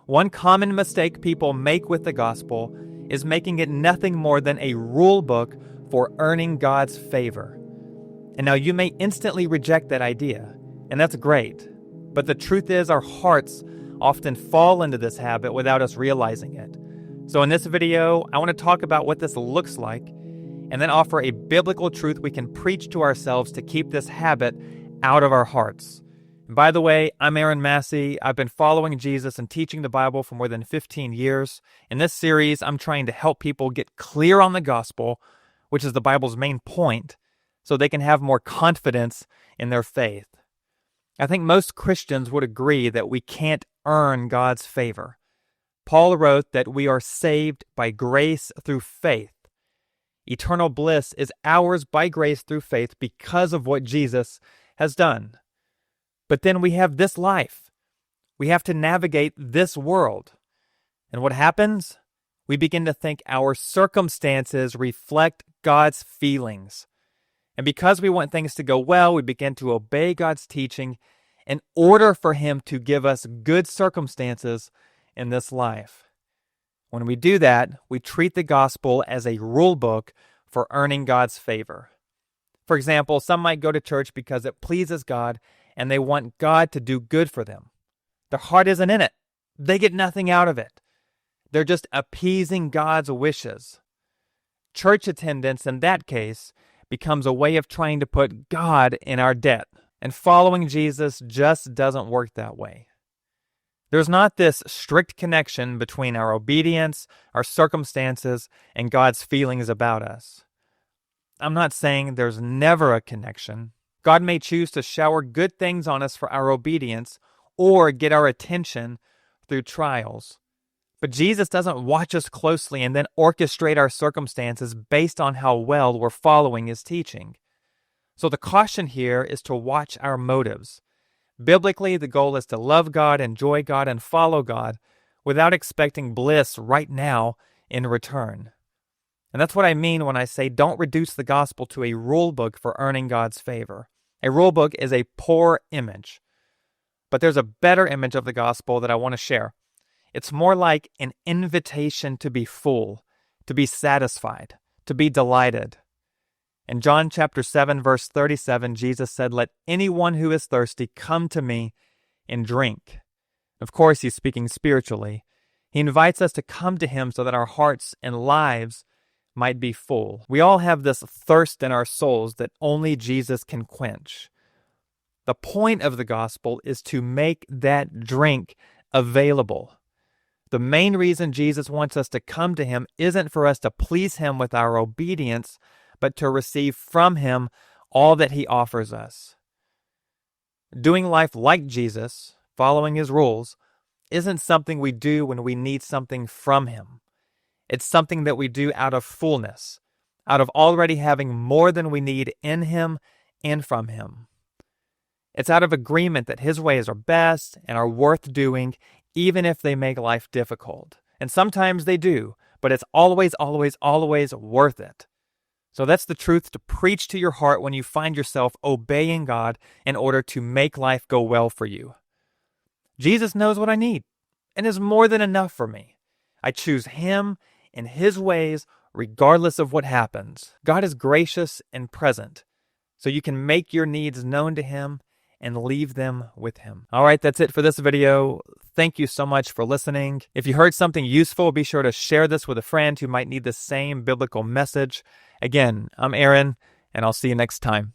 One common mistake people make with the gospel is making it nothing more than a rule book for earning God's favor. And now you may instantly reject that idea, and that's great. But the truth is our hearts often fall into this habit without us realizing it. So in this video, I want to talk about what this looks like, and then offer a biblical truth we can preach to ourselves to keep this habit out of our hearts. And by the way, I'm Aaron Massey. I've been following Jesus and teaching the Bible for more than 15 years. In this series, I'm trying to help people get clear on the gospel, which is the Bible's main point, so they can have more confidence in their faith. I think most Christians would agree that we can't earn God's favor. Paul wrote that we are saved by grace through faith. Eternal bliss is ours by grace through faith because of what Jesus has done. But then we have this life. We have to navigate this world. And what happens? We begin to think our circumstances reflect God's feelings. And because we want things to go well, we begin to obey God's teaching in order for Him to give us good circumstances in this life. When we do that, we treat the gospel as a rule book for earning God's favor. For example, some might go to church because it pleases God and they want God to do good for them. Their heart isn't in it. They get nothing out of it. They're just appeasing God's wishes. Church attendance in that case becomes a way of trying to put God in our debt. And following Jesus just doesn't work that way. There's not this strict connection between our obedience, our circumstances, and God's feelings about us. I'm not saying there's never a connection. God may choose to shower good things on us for our obedience or get our attention through trials. But Jesus doesn't watch us closely and then orchestrate our circumstances based on how well we're following His teaching. So the caution here is to watch our motives. Biblically, the goal is to love God, enjoy God, and follow God without expecting bliss right now in return. And that's what I mean when I say don't reduce the gospel to a rule book for earning God's favor. A rule book is a poor image. But there's a better image of the gospel that I want to share. It's more like an invitation to be full, to be satisfied, to be delighted. In John chapter 7, verse 37, Jesus said, "Let anyone who is thirsty come to me and drink." Of course, He's speaking spiritually. He invites us to come to Him so that our hearts and lives might be full. We all have this thirst in our souls that only Jesus can quench. The point of the gospel is to make that drink available. The main reason Jesus wants us to come to Him isn't for us to please Him with our obedience, but to receive from Him all that He offers us. Doing life like Jesus, following His rules, isn't something we do when we need something from Him. It's something that we do out of fullness, out of already having more than we need in Him and from Him. It's out of agreement that His ways are best and are worth doing, even if they make life difficult. And sometimes they do, but it's always, always, always worth it. So that's the truth to preach to your heart when you find yourself obeying God in order to make life go well for you. Jesus knows what I need and is more than enough for me. I choose Him and His ways regardless of what happens. God is gracious and present, so you can make your needs known to Him and leave them with Him. All right, that's it for this video. Thank you so much for listening. If you heard something useful, be sure to share this with a friend who might need the same biblical message. Again, I'm Aaron, and I'll see you next time.